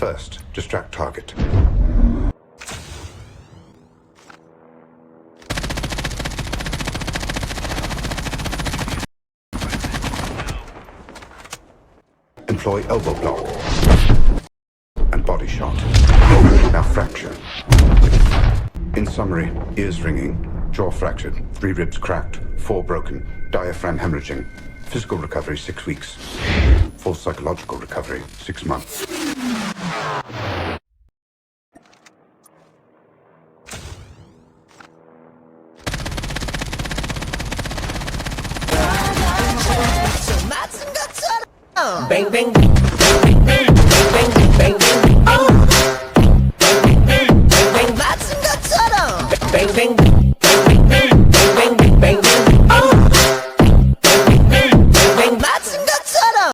First, distract target. Employ elbow block and body shot. Now fracture. In summary, ears ringing, jaw fractured, 3 ribs cracked, 4 broken, diaphragm hemorrhaging. Physical recovery 6 weeks. Full psychological recovery 6 months. Bang bang.